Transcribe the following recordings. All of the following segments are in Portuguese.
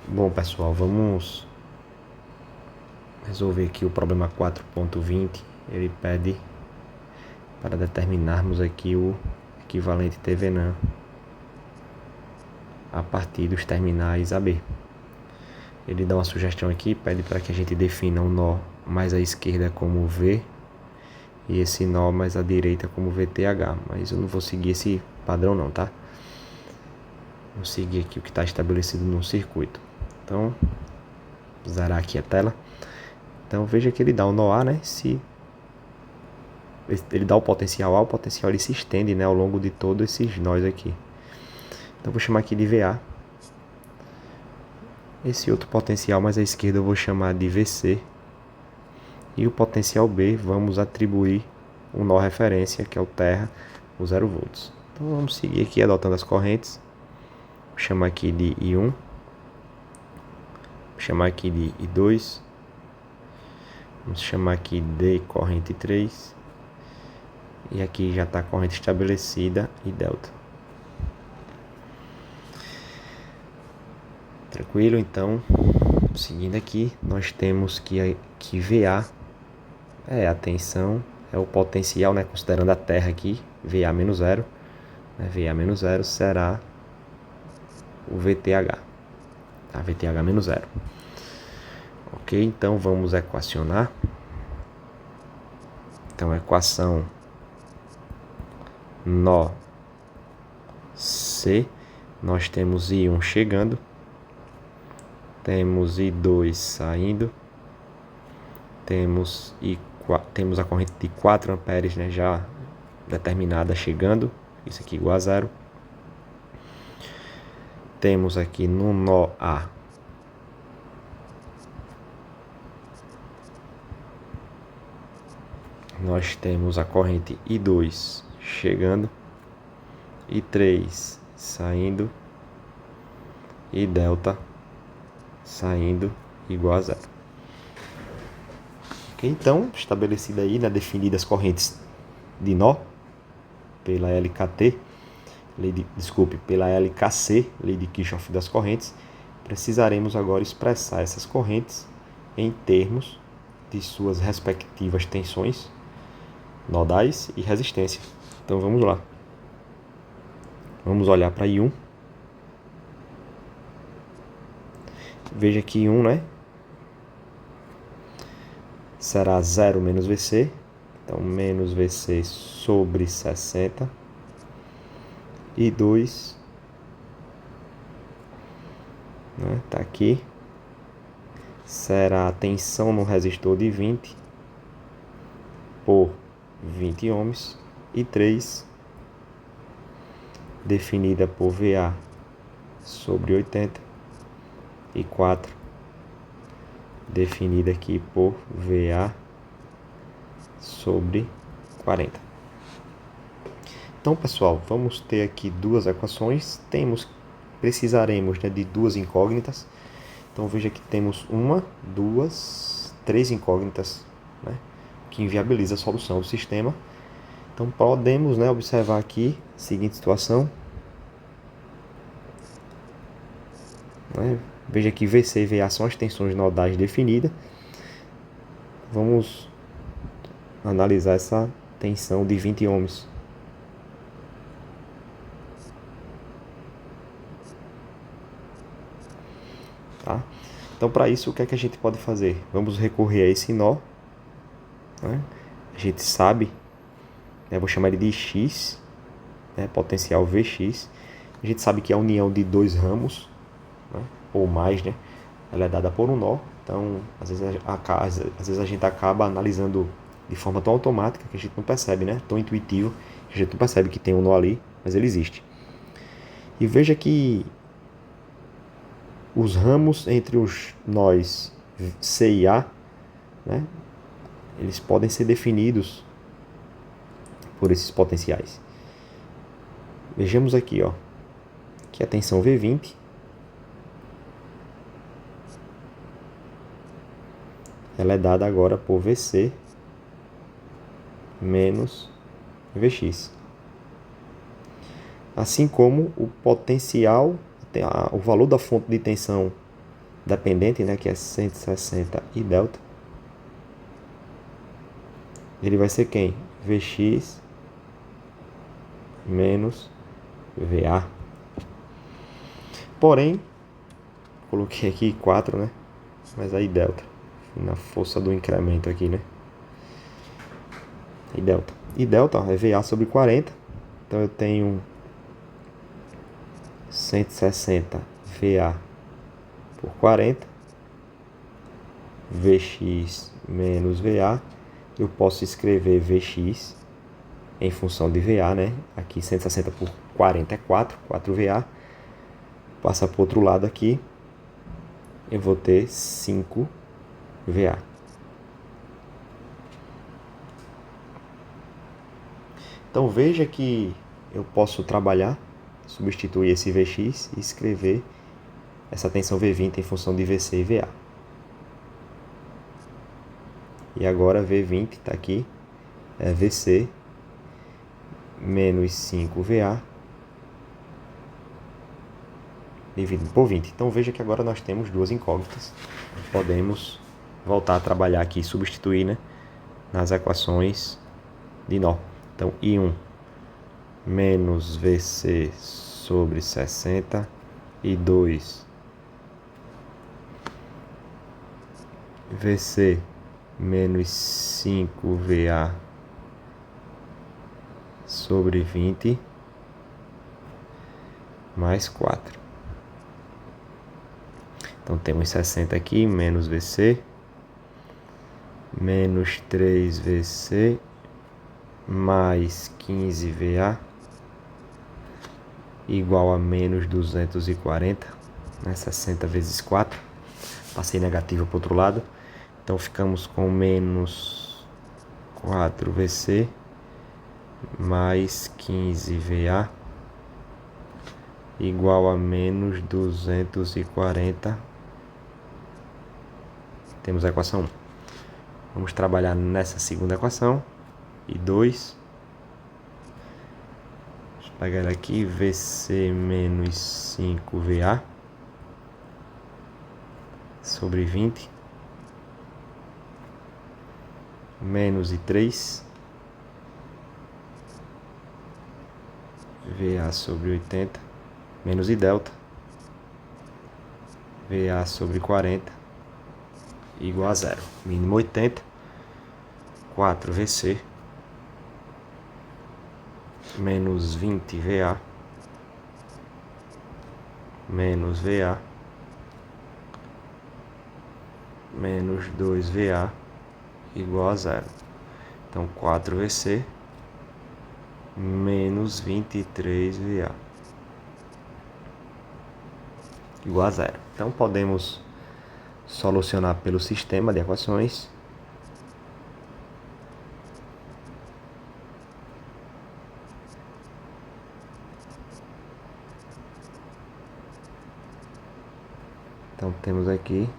Bom, pessoal, vamos resolver aqui o problema 4.20. Ele pede para determinarmos aqui o equivalente TVNAM a partir dos terminais AB. Ele dá uma sugestão aqui, pede para que a gente defina um nó mais à esquerda como V e esse nó mais à direita como VTH, mas eu não vou seguir esse padrão não, tá? Vou seguir aqui o que está estabelecido no circuito. Então, zerar aqui a tela. Então veja que ele dá o nó A, né? Se ele dá o potencial A, o potencial ele se estende, né, ao longo de todos esses nós aqui. Então vou chamar aqui de VA. Esse outro potencial mais à esquerda eu vou chamar de VC. E o potencial B vamos atribuir um nó referência, que é o terra, o 0 volts. Então vamos seguir aqui adotando as correntes. Vou chamar aqui de I1. Vou chamar aqui de I2. Vamos chamar aqui de corrente 3. E aqui já está a corrente estabelecida e delta. Tranquilo? Então, seguindo aqui, nós temos que VA é a tensão, é o potencial, né, considerando a terra aqui, VA menos 0. Né, VA menos 0 será o VTH. Tá? VTH menos 0. Ok? Então, vamos equacionar. Então, equação nó C, nós temos I1 chegando, temos I2 saindo, temos a corrente de 4 amperes, né, já determinada chegando, isso aqui igual a 0. Temos aqui no nó A nós temos a corrente I2 chegando, I3 saindo e delta saindo igual a 0. Ok, então, estabelecida aí, né, definidas as correntes de nó pela LKT, pela LKC, lei de Kirchhoff das correntes, precisaremos agora expressar essas correntes em termos de suas respectivas tensões nodais e resistência. Então vamos lá. Vamos olhar para I1. Veja que I1, né, será 0 menos VC. Então, menos VC sobre 60. E 2, né, tá aqui, será a tensão no resistor de 20 por 20 ohms. E 3, definida por VA sobre 80. E 4, definida aqui por VA sobre 40. Então, pessoal, vamos ter aqui duas equações. Precisaremos, né, de duas incógnitas. Então, veja que temos 1, 2, 3 incógnitas, né, que inviabiliza a solução do sistema. Então, podemos, né, observar aqui a seguinte situação. Né, veja que VC e VA são as tensões nodais definidas. Vamos analisar essa tensão de 20 ohms. Tá? Então, para isso, o que é que a gente pode fazer? Vamos recorrer a esse nó. Né? A gente sabe, né, vou chamar ele de X, né, potencial VX. A gente sabe que a união de dois ramos, né, ou mais, né, ela é dada por um nó. Então, às vezes a gente acaba analisando de forma tão automática que a gente não percebe, né? Tão intuitivo que a gente não percebe que tem um nó ali, mas ele existe. E veja que os ramos entre os nós C e A, né, eles podem ser definidos por esses potenciais. Vejamos aqui, ó, que a tensão V20 ela é dada agora por VC menos VX. Assim como o potencial, o valor da fonte de tensão dependente, né, que é 160 e delta, ele vai ser quem? Vx menos VA. Porém, coloquei aqui 4, né? Mas aí delta, na força do incremento aqui, né? E delta. E delta, ó, é VA sobre 40. Então eu tenho 160 VA por 40. Vx menos VA. Eu posso escrever Vx em função de VA, né? Aqui 160 por 40 é 4 VA. Passa para o outro lado aqui. Eu vou ter 5 VA. Então veja que eu posso trabalhar, substituir esse Vx e escrever essa tensão V20 em função de Vc e VA. E agora V20 está aqui, é Vc menos 5 VA dividido por 20. Então veja que agora nós temos duas incógnitas. Podemos voltar a trabalhar aqui e substituir, né, nas equações de nó. Então I1 menos Vc sobre 60 e 2 Vc menos 5 VA sobre 20 mais 4. Então temos 60 aqui, menos Vc, menos 3 Vc, mais 15 VA, igual a menos 240, né? 60 vezes 4. Passei negativo para o outro lado. Então ficamos com menos 4 Vc, mais 15 VA, igual a menos 240. Temos a equação 1. Vamos trabalhar nessa segunda equação. E 2. Vamos pegar ela aqui. Vc menos 5 VA sobre 20. Menos e 3. VA sobre 80. Menos e delta. VA sobre 40. Igual a 0. Mínimo 80. 4 Vc. Menos 20 VA. Menos VA. Menos 2 VA. Igual a 0. Então 4 Vc. Menos 23 VA. Igual a 0. Então podemos solucionar pelo sistema de equações. Então temos aqui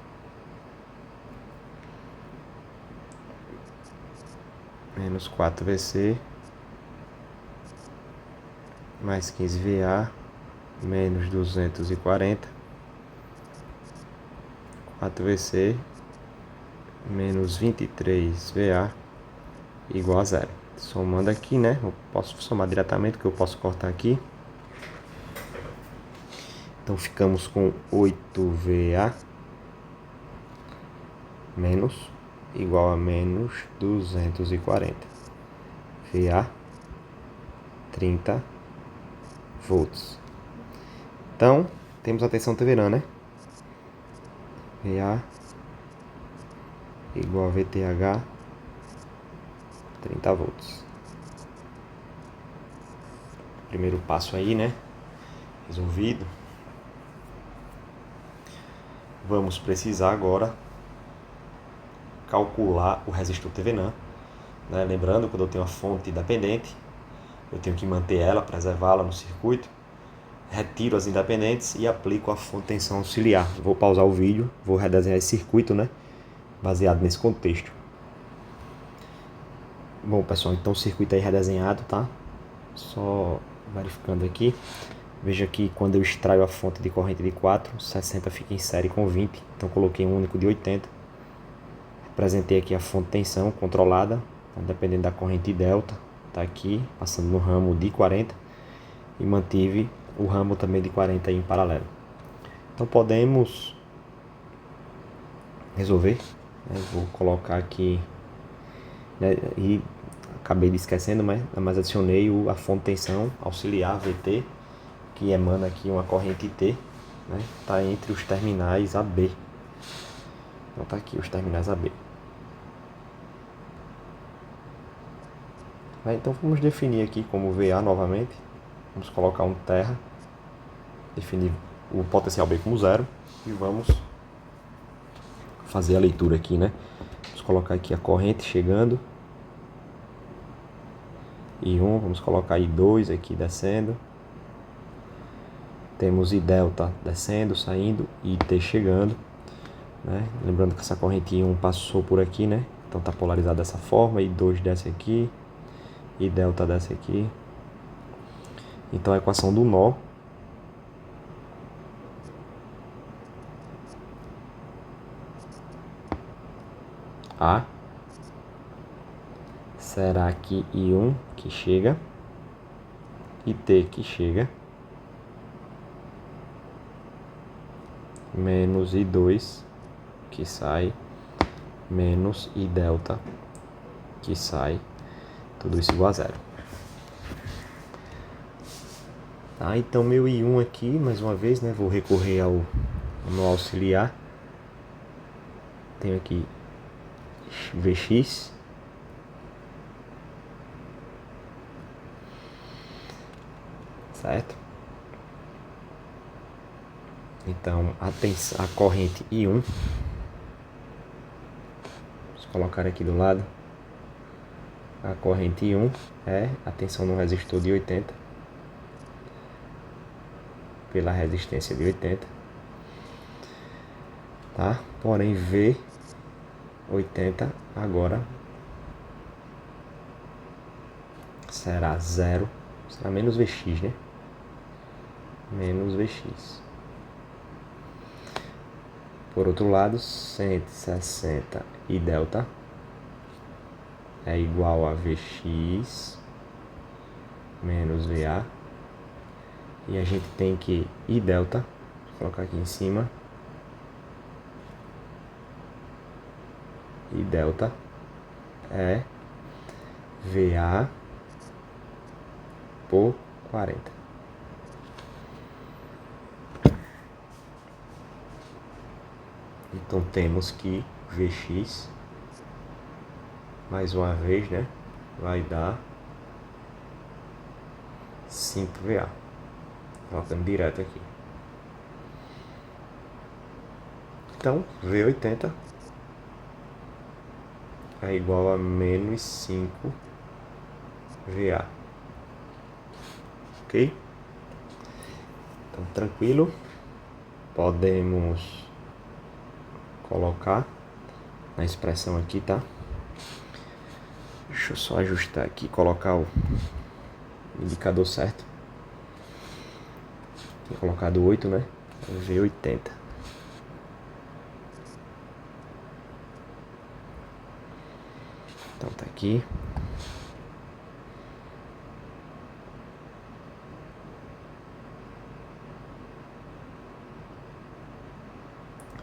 menos 4 Vc mais 15 VA menos 240, 4 Vc menos 23 VA igual a 0. Somando aqui, né? Eu posso somar diretamente, que eu posso cortar aqui. Então ficamos com 8 VA menos igual a menos 240. VA 30 volts. Então, temos a tensão Teveran, né? VA igual a VTH 30 volts. Primeiro passo aí, né? Resolvido. Vamos precisar agora calcular o resistor Teveran, né? Lembrando, quando eu tenho uma fonte dependente, eu tenho que manter ela, preservá-la no circuito. Retiro as independentes e aplico a fonte de tensão auxiliar. Vou pausar o vídeo, vou redesenhar esse circuito, né? Baseado nesse contexto. Bom, pessoal, então o circuito aí redesenhado, tá? Só verificando aqui. Veja que quando eu extraio a fonte de corrente de 4, 60 fica em série com 20. Então coloquei um único de 80. Representei aqui a fonte de tensão controlada, dependendo da corrente delta. Está aqui, passando no ramo de 40. E mantive o ramo também de 40 aí em paralelo. Então podemos resolver. Vou colocar aqui, né, e acabei esquecendo, mas adicionei a fonte de tensão auxiliar VT, que emana aqui uma corrente T, né? Está entre os terminais AB. Então está aqui os terminais AB. Então vamos definir aqui como VA novamente. Vamos colocar um terra, definir o potencial B como 0 e vamos fazer a leitura aqui, né? Vamos colocar aqui a corrente chegando. I1, vamos colocar I2 aqui descendo. Temos I delta descendo, saindo, e IT chegando, né? Lembrando que essa corrente I1 passou por aqui, né? Então está polarizado dessa forma. I2 desce aqui, I delta desce aqui. Então a equação do nó A será que I1 que chega, IT que chega, menos I2 que sai, menos I delta que sai, tudo isso igual a 0. Tá, então meu I1 aqui, mais uma vez, né, vou recorrer ao nó auxiliar. Tenho aqui Vx, certo? Então a corrente I1, vamos colocar aqui do lado. A corrente I1 é a tensão no resistor de 80 pela resistência de 80, tá? Porém V80 agora será 0, será menos Vx, né? Menos Vx. Por outro lado, 160 I delta é igual a Vx menos VA. E a gente tem que I delta, vou colocar aqui em cima, I delta é VA por 40. Então temos que Vx, mais uma vez, né, vai dar 5VA. Colocando direto aqui. Então, V80 é igual a menos 5VA. Ok? Então, tranquilo. Podemos colocar na expressão aqui, tá? Deixa eu só ajustar aqui, colocar o indicador certo. Tinha colocado 8, né? V80. Então tá aqui.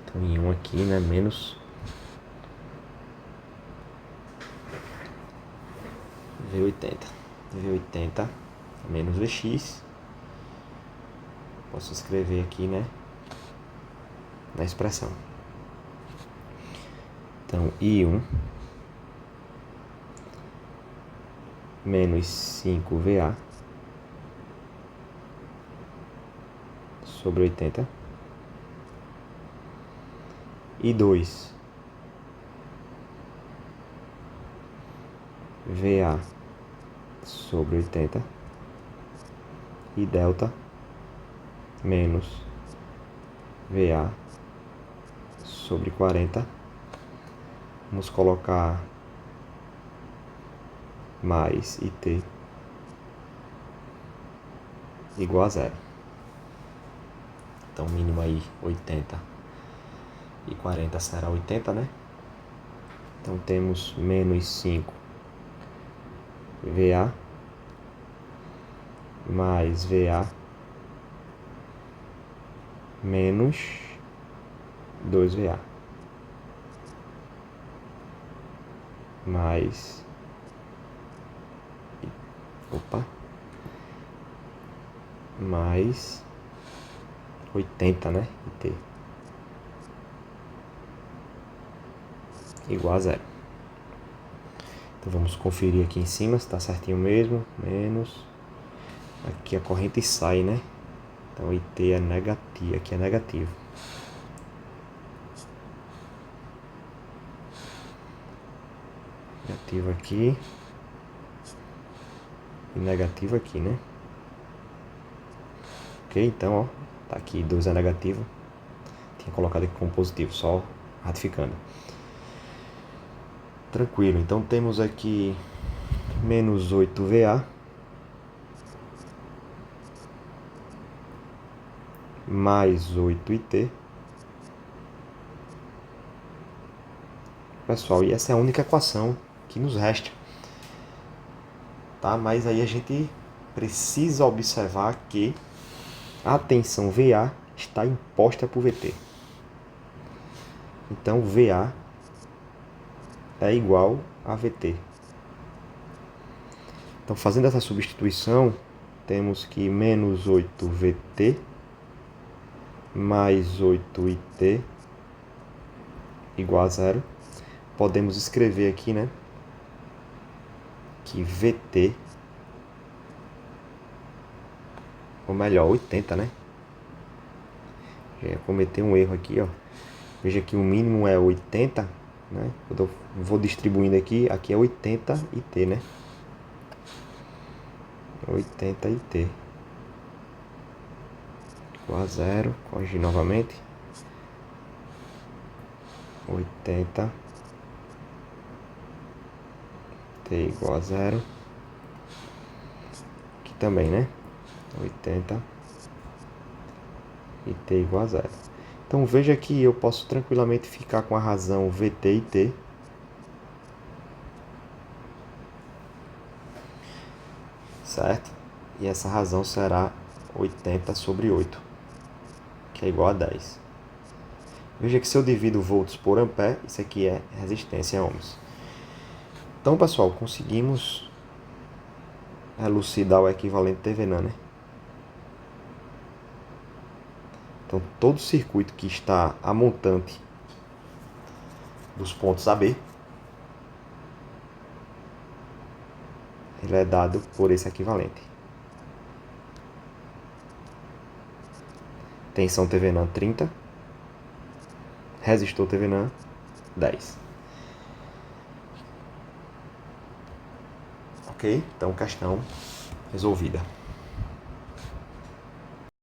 Então em 1 aqui, né? Menos V80. V80 menos Vx. Posso escrever aqui, né, na expressão. Então, I1 menos 5VA sobre 80. I2 VA sobre 80. E delta menos VA sobre 40. Vamos colocar mais IT igual a 0. Então, mínimo aí 80 e 40 será 80, né? Então, temos menos 5 VA mais VA menos 2 VA mais mais 80, né? IT igual a zero. Então vamos conferir aqui em cima se está certinho mesmo. Menos. Aqui a corrente sai, né? Então IT é negativo. Aqui é negativo. Negativo aqui. E negativo aqui, né? Ok, então, ó. Tá aqui 2 é negativo. Tinha colocado aqui como positivo, só ratificando. Tranquilo, então temos aqui menos 8 VA mais 8 IT. Pessoal, e essa é a única equação que nos resta. Tá? Mas aí a gente precisa observar que a tensão VA está imposta por VT. Então VA é igual a VT. Então, fazendo essa substituição, temos que menos 8 VT mais 8 IT igual a zero. Podemos escrever aqui, né, que VT, ou melhor, 80, né? Já ia cometer um erro aqui, ó. Veja que o mínimo é 80, né? Quando eu vou distribuindo aqui, aqui é 80 IT, né? 80 IT igual a zero. Corrigir novamente. 80 T igual a zero. Aqui também, né? 80 e T igual a zero. Então veja que eu posso tranquilamente ficar com a razão VT e T. Certo? E essa razão será 80 sobre 8, que é igual a 10. Veja que se eu divido volts por ampere, isso aqui é resistência a ohms. Então, pessoal, conseguimos elucidar o equivalente Thevenin, né? Então, todo circuito que está a montante dos pontos AB, ele é dado por esse equivalente. Tensão Thevenin 30, resistor Thevenin 10. Ok? Então, questão resolvida.